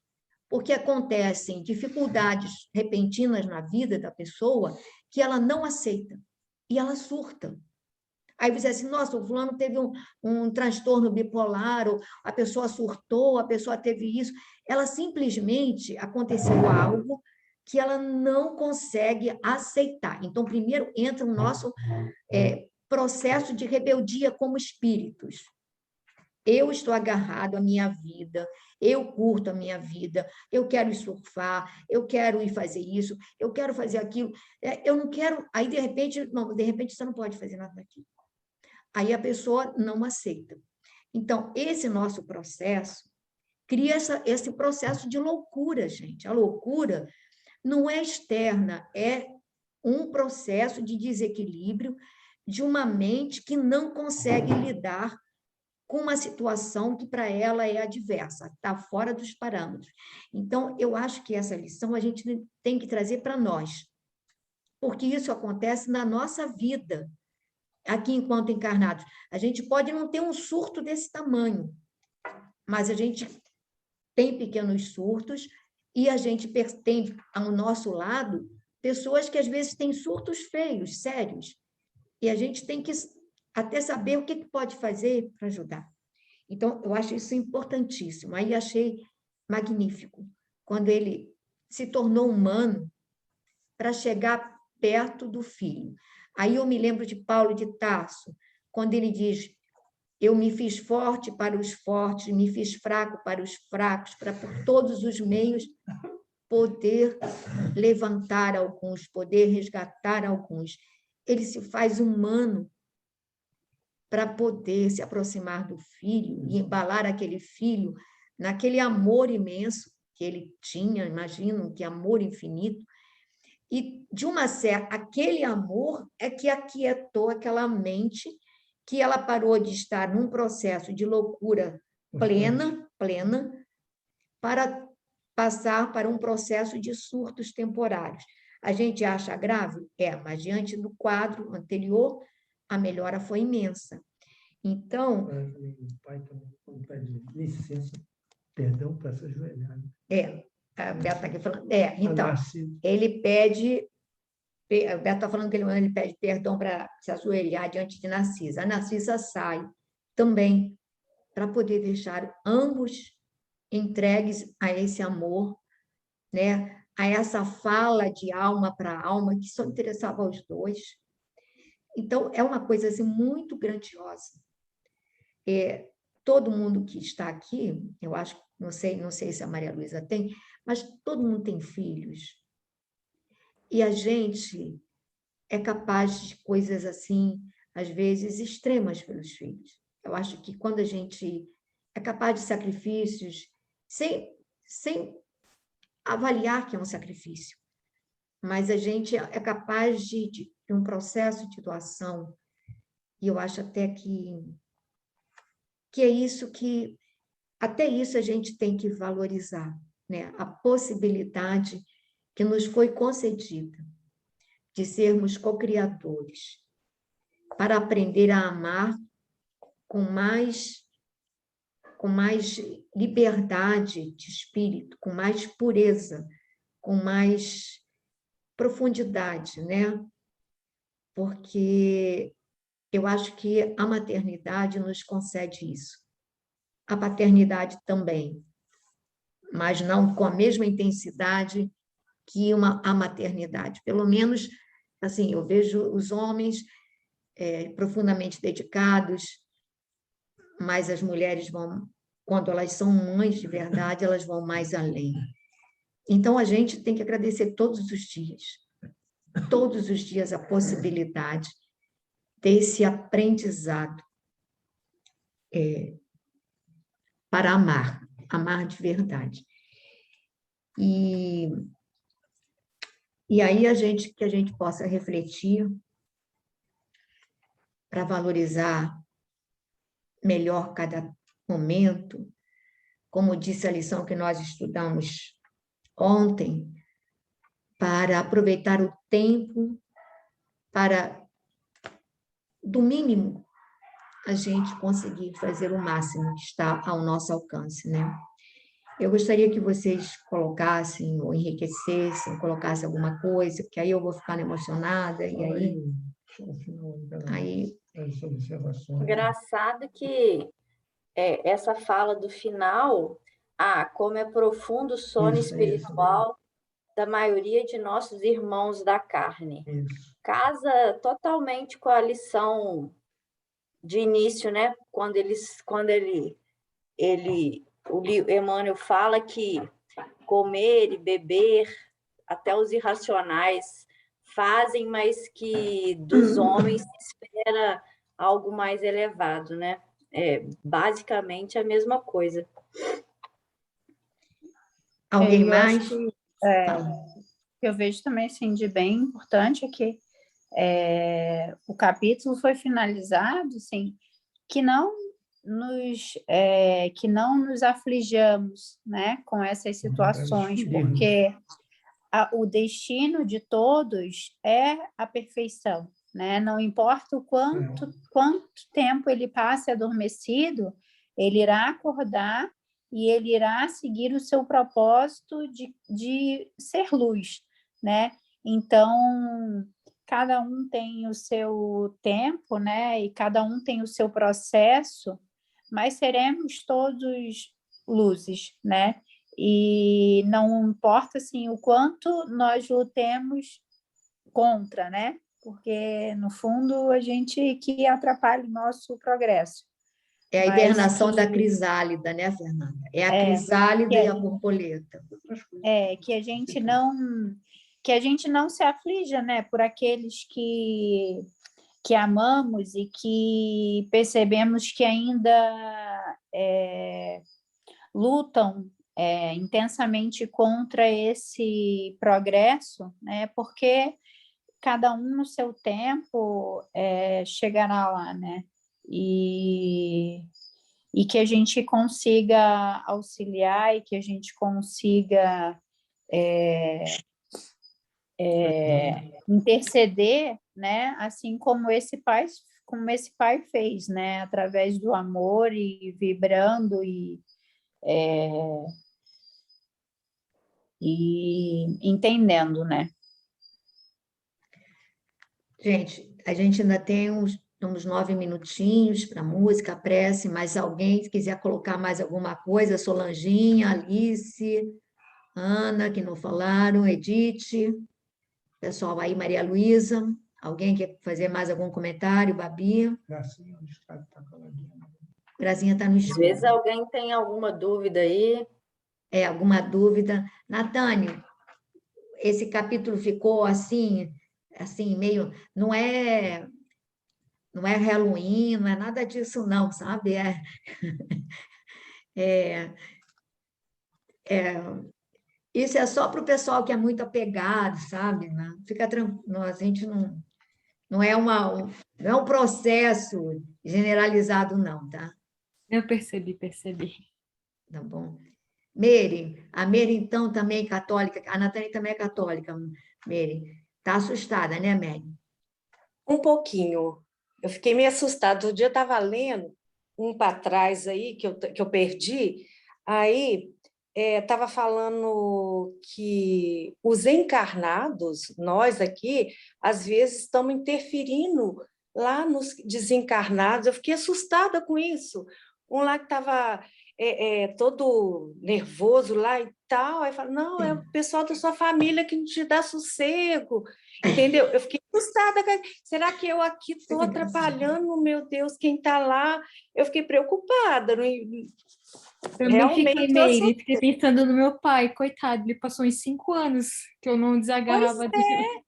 porque acontecem dificuldades repentinas na vida da pessoa que ela não aceita e ela surta. Aí você diz assim, nossa, o fulano teve um transtorno bipolar, ou a pessoa surtou, a pessoa teve isso. Ela simplesmente aconteceu algo que ela não consegue aceitar. Então, primeiro entra o nosso processo de rebeldia como espíritos. Eu estou agarrado à minha vida, eu curto a minha vida, eu quero ir surfar, eu quero ir fazer isso, eu quero fazer aquilo, eu não quero... Aí, de repente, você não pode fazer nada daquilo. Aí a pessoa não aceita. Então, esse nosso processo cria esse processo de loucura, gente. A loucura não é externa, é um processo de desequilíbrio de uma mente que não consegue lidar com uma situação que para ela é adversa, está fora dos parâmetros. Então, eu acho que essa lição a gente tem que trazer para nós, porque isso acontece na nossa vida, aqui enquanto encarnados. A gente pode não ter um surto desse tamanho, mas a gente tem pequenos surtos e a gente tem ao nosso lado pessoas que às vezes têm surtos feios, sérios, e a gente tem que até saber o que pode fazer para ajudar. Então, eu acho isso importantíssimo. Aí achei magnífico, quando ele se tornou humano para chegar perto do filho. Aí eu me lembro de Paulo de Tarso, quando ele diz, eu me fiz forte para os fortes, me fiz fraco para os fracos, para por todos os meios poder levantar alguns, poder resgatar alguns. Ele se faz humano para poder se aproximar do filho e embalar aquele filho naquele amor imenso que ele tinha, imagino, que amor infinito. E, de uma certa, aquele amor é que aquietou aquela mente, que ela parou de estar num processo de loucura plena, para passar para um processo de surtos temporários. A gente acha grave? Mas diante do quadro anterior, a melhora foi imensa. Então... O pai também, quando pede licença, perdão para se ajoelhar. A Beto está aqui falando. Então, ele pede... O Beto está falando que ele pede perdão para se ajoelhar diante de Narcisa. A Narcisa sai também para poder deixar ambos entregues a esse amor, né? A essa fala de alma para alma, que só interessava aos dois. Então, é uma coisa assim, muito grandiosa. Todo mundo que está aqui, eu acho, não sei se a Maria Luísa tem, mas todo mundo tem filhos. E a gente é capaz de coisas assim, às vezes, extremas pelos filhos. Eu acho que quando a gente é capaz de sacrifícios, sem avaliar que é um sacrifício, mas a gente é capaz de um processo de doação, e eu acho até que é isso que, até isso a gente tem que valorizar, né? A possibilidade que nos foi concedida de sermos co-criadores, para aprender a amar com mais liberdade de espírito, com mais pureza, com mais profundidade, né? Porque eu acho que a maternidade nos concede isso. A paternidade também, mas não com a mesma intensidade que a maternidade. Pelo menos, assim, eu vejo os homens profundamente dedicados, mas as mulheres vão, quando elas são mães de verdade, elas vão mais além. Então, a gente tem que agradecer todos os dias, todos os dias a possibilidade desse aprendizado para amar de verdade. E aí que a gente possa refletir para valorizar melhor cada momento, como disse a lição que nós estudamos ontem, para aproveitar o tempo, para, do mínimo, a gente conseguir fazer o máximo que está ao nosso alcance, né? Eu gostaria que vocês colocassem ou enriquecessem, colocassem alguma coisa, porque aí eu vou ficando emocionada, e aí As observações. Engraçado que essa fala do final, como é profundo o sono Isso, espiritual da maioria de nossos irmãos da carne. Isso. Casa totalmente com a lição de início, né? Quando o Emmanuel fala que comer e beber, até os irracionais fazem, mas que dos homens se espera algo mais elevado, né? É basicamente a mesma coisa. alguém Eu acho mais? que Fala. eu vejo também assim, de bem importante é que o capítulo foi finalizado, assim, que não nos aflijamos, né, com essas situações, porque o destino de todos é a perfeição, né? Não importa o quanto tempo ele passe adormecido, ele irá acordar e ele irá seguir o seu propósito de ser luz, né? Então, cada um tem o seu tempo, né? E cada um tem o seu processo, mas seremos todos luzes, né? E não importa assim o quanto nós lutemos contra, né? Porque no fundo a gente que atrapalha o nosso progresso. É a Mas hibernação da crisálida, né, Fernanda? É a crisálida e a borboleta. Que a gente não se aflija, né, por aqueles que amamos e que percebemos que ainda lutam intensamente contra esse progresso, né? Porque cada um no seu tempo chegará lá, né? E que a gente consiga auxiliar e que a gente consiga interceder, né? Assim como esse pai fez, né? Através do amor e vibrando e entendendo, né? Gente, a gente ainda tem uns 9 minutinhos para música, prece, mas alguém se quiser colocar mais alguma coisa, Solanginha, Alice, Ana, que não falaram, Edith, pessoal aí, Maria Luísa, alguém quer fazer mais algum comentário, Babi? Gracinha no estado está caladinha. Grazinha está no Às escuro. vezes alguém tem alguma dúvida aí. Alguma dúvida? Natânia, esse capítulo ficou assim meio, não é Halloween, não é nada disso não, sabe? Isso é só para o pessoal que é muito apegado, sabe? Né? Fica tranquilo, a gente não é um processo generalizado não, tá? Eu percebi. Tá bom. A Meire, então, também é católica, a Natânia também é católica, Meire. Está assustada, né, Meire? Um pouquinho. Eu fiquei meio assustada. Outro dia eu estava lendo um para trás aí, que eu perdi, aí estava falando que os encarnados, nós aqui, às vezes estamos interferindo lá nos desencarnados. Eu fiquei assustada com isso. Um lá que estava todo nervoso lá e tal, aí fala, não, é o pessoal da sua família que não te dá sossego, entendeu? Eu fiquei assustada, será que eu aqui estou atrapalhando, meu Deus, quem está lá? Eu fiquei preocupada, Também fiquei pensando no meu pai, coitado, ele passou uns 5 anos que eu não desagarrava dele.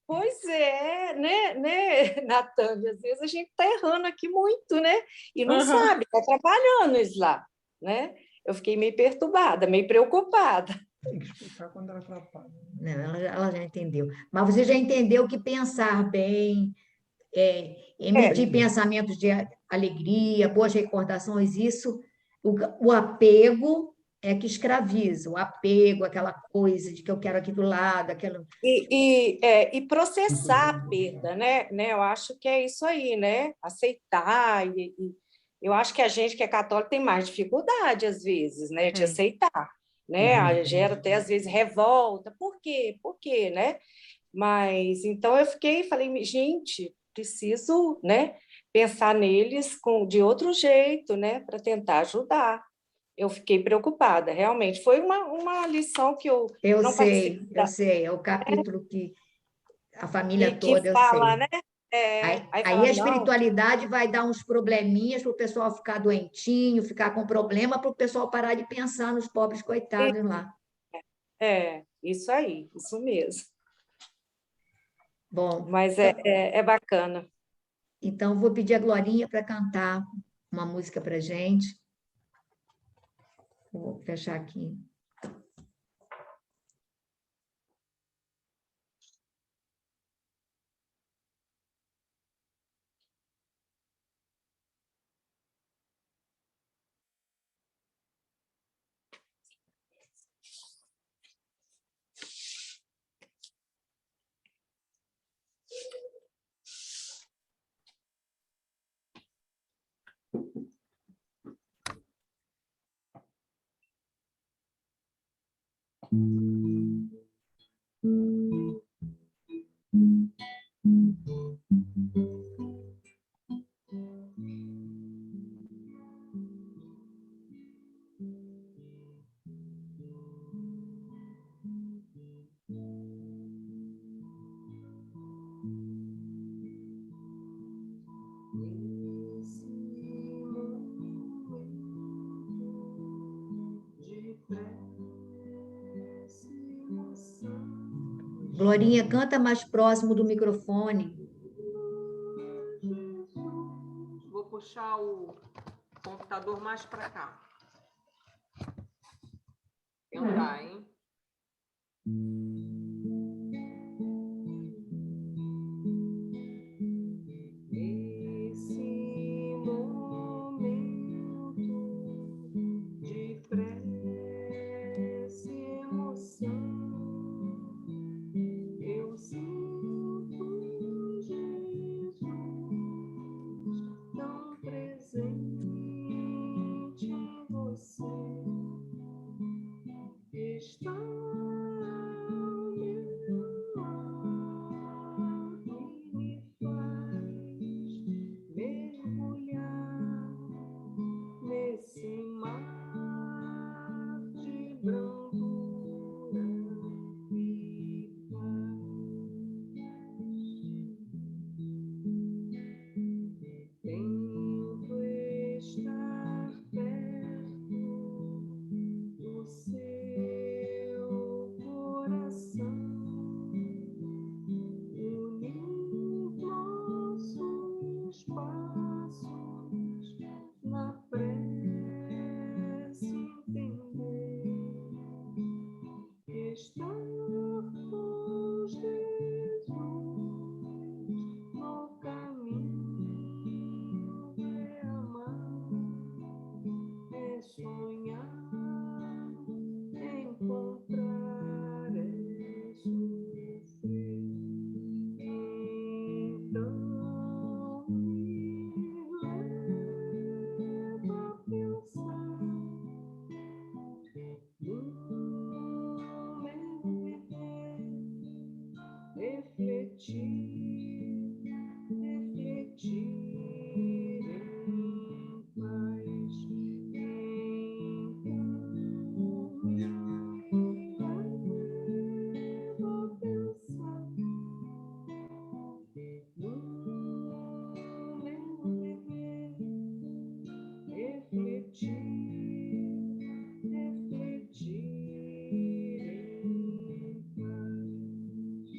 Pois é, né, Natânia? Às vezes a gente está errando aqui muito, né? E não sabe, está trabalhando isso lá, né? Eu fiquei meio perturbada, meio preocupada. Tem que explicar quando ela atrapalha. Não, ela já entendeu. Mas você já entendeu que pensar bem, emitir pensamentos de alegria, boas recordações, isso, o apego é que escraviza, o apego, aquela coisa de que eu quero aqui do lado, aquela. E processar a perda, né? Eu acho que é isso aí, né? Aceitar. Eu acho que a gente que é católico tem mais dificuldade, às vezes, né? De aceitar, né? Gera até, às vezes, revolta. Por quê? Por quê, né? Mas, então, eu falei, gente, preciso, né? Pensar neles de outro jeito, né? Para tentar ajudar. Eu fiquei preocupada, realmente. Foi uma lição que eu não participei Eu sei, é o capítulo que a família que toda, eu fala, sei. né? Aí Aí fala, a não, espiritualidade vai dar uns probleminhas para o pessoal ficar doentinho, ficar com problema, para o pessoal parar de pensar nos pobres coitados lá. isso aí, isso mesmo. Bom, Mas é bacana. então vou pedir a Glorinha para cantar uma música para gente. Vou fechar aqui. Glorinha, canta mais próximo do microfone. Vou puxar o computador mais para cá. Tentar, hein? Nesse momento de prece e emoção, eu sinto Jesus tão presente em você. Está ao meu lado e me faz mergulhar nesse mar de brandura e paz. Tento estar perto do seu coração, unir nossos passos na prece, entender, estar com Jesus no caminho, é amar, é sonhar, é encontrar, é sofrer. Então me leva a pensar no meu viver, refletir em paz. Então me leva a pensar no meu viver, refletir em paz.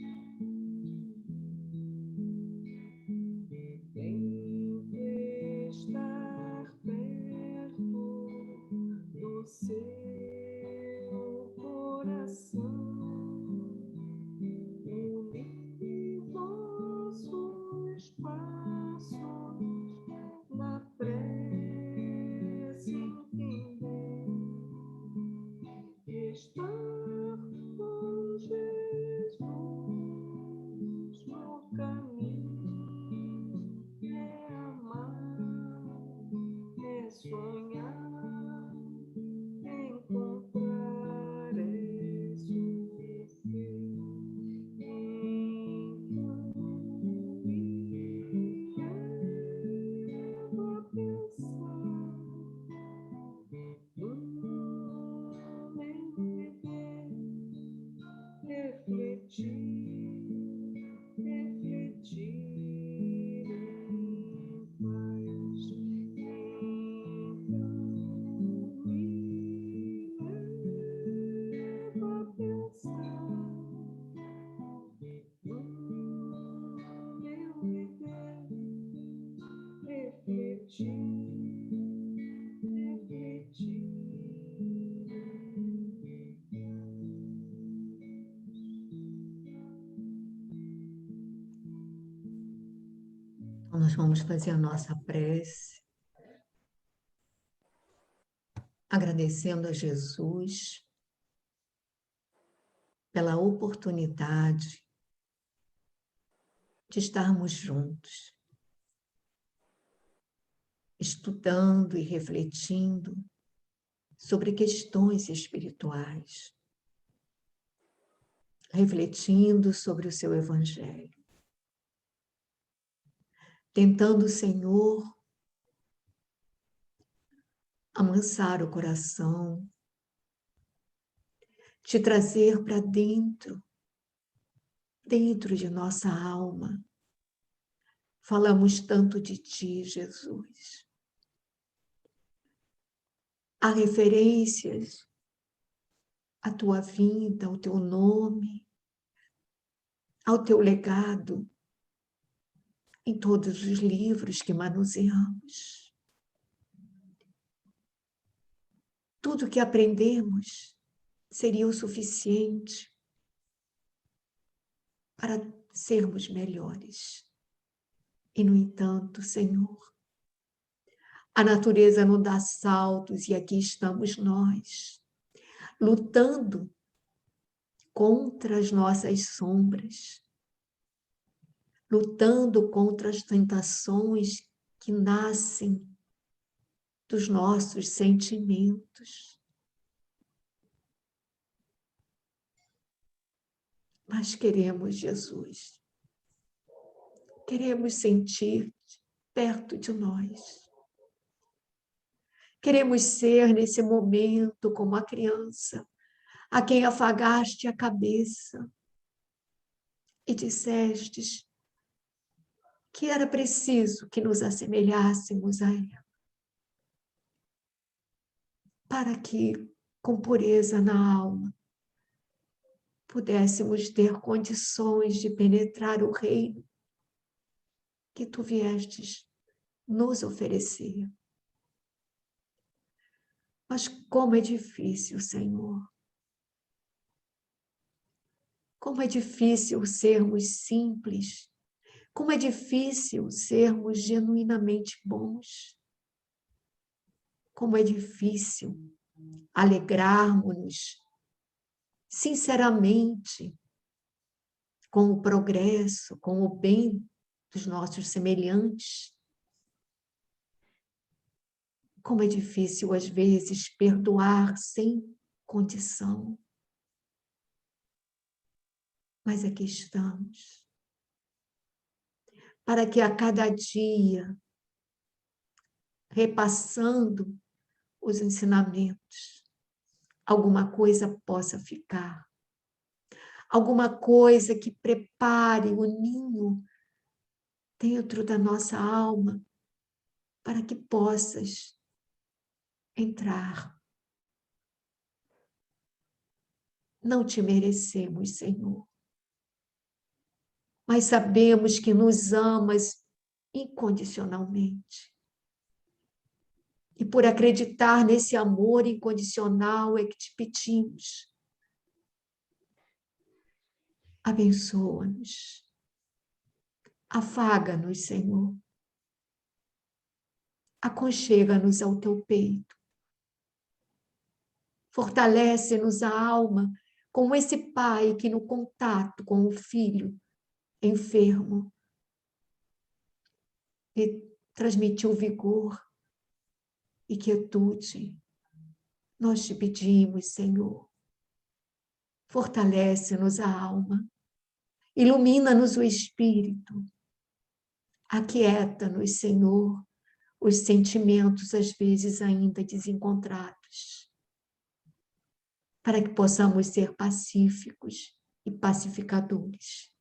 Então, nós vamos fazer a nossa prece, agradecendo a Jesus pela oportunidade de estarmos juntos, estudando e refletindo sobre questões espirituais, refletindo sobre o seu Evangelho, tentando, Senhor, amansar o coração, te trazer para dentro de nossa alma. Falamos tanto de ti, Jesus. Há referências à tua vida, ao teu nome, ao teu legado, em todos os livros que manuseamos. Tudo que aprendemos seria o suficiente para sermos melhores. E, no entanto, Senhor, a natureza não dá saltos e aqui estamos nós, lutando contra as nossas sombras, lutando contra as tentações que nascem dos nossos sentimentos. Mas queremos, Jesus, queremos sentir-te perto de nós. Queremos ser, nesse momento, como a criança, a quem afagaste a cabeça e dissestes que era preciso que nos assemelhássemos a ela, para que, com pureza na alma, pudéssemos ter condições de penetrar o reino que tu viestes nos oferecer. Mas como é difícil, Senhor. Como é difícil sermos simples. Como é difícil sermos genuinamente bons. Como é difícil alegrarmos-nos sinceramente com o progresso, com o bem dos nossos semelhantes. Como é difícil, às vezes, perdoar sem condição. Mas aqui estamos, para que a cada dia, repassando os ensinamentos, alguma coisa possa ficar. Alguma coisa que prepare o ninho dentro da nossa alma, para que possas entrar. Não te merecemos, Senhor, mas sabemos que nos amas incondicionalmente. E por acreditar nesse amor incondicional é que te pedimos. Abençoa-nos. Afaga-nos, Senhor. Aconchega-nos ao teu peito. Fortalece-nos a alma como esse pai que, no contato com o filho enfermo, lhe transmitiu vigor e quietude. Nós te pedimos, Senhor, fortalece-nos a alma, ilumina-nos o espírito, aquieta-nos, Senhor, os sentimentos às vezes ainda desencontrados, para que possamos ser pacíficos e pacificadores.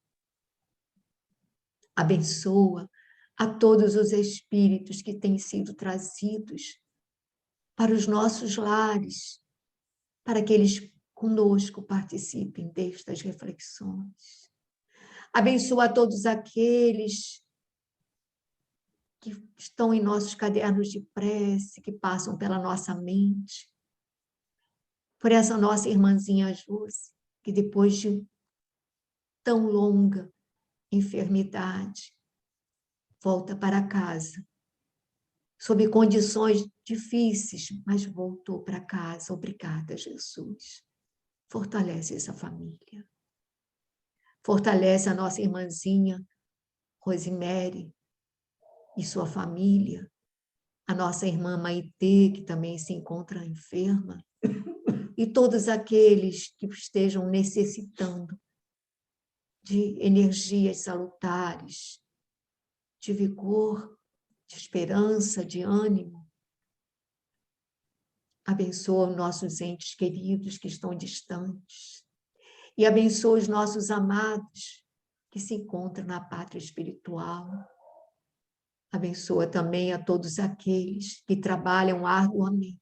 Abençoa a todos os espíritos que têm sido trazidos para os nossos lares, para que eles conosco participem destas reflexões. Abençoa a todos aqueles que estão em nossos cadernos de prece, que passam pela nossa mente. Por essa nossa irmãzinha Júcia, que depois de tão longa enfermidade, volta para casa, sob condições difíceis, mas voltou para casa. Obrigada, Jesus. Fortalece essa família. Fortalece a nossa irmãzinha, Rosemary, e sua família. A nossa irmã Maitê, que também se encontra enferma. E todos aqueles que estejam necessitando de energias salutares, de vigor, de esperança, de ânimo. Abençoa os nossos entes queridos que estão distantes. E abençoa os nossos amados que se encontram na pátria espiritual. Abençoa também a todos aqueles que trabalham arduamente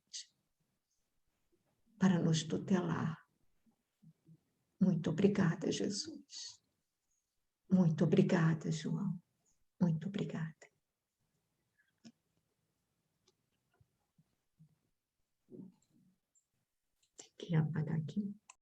para nos tutelar. Muito obrigada, Jesus. Muito obrigada, João. Muito obrigada. Tem que apagar aqui.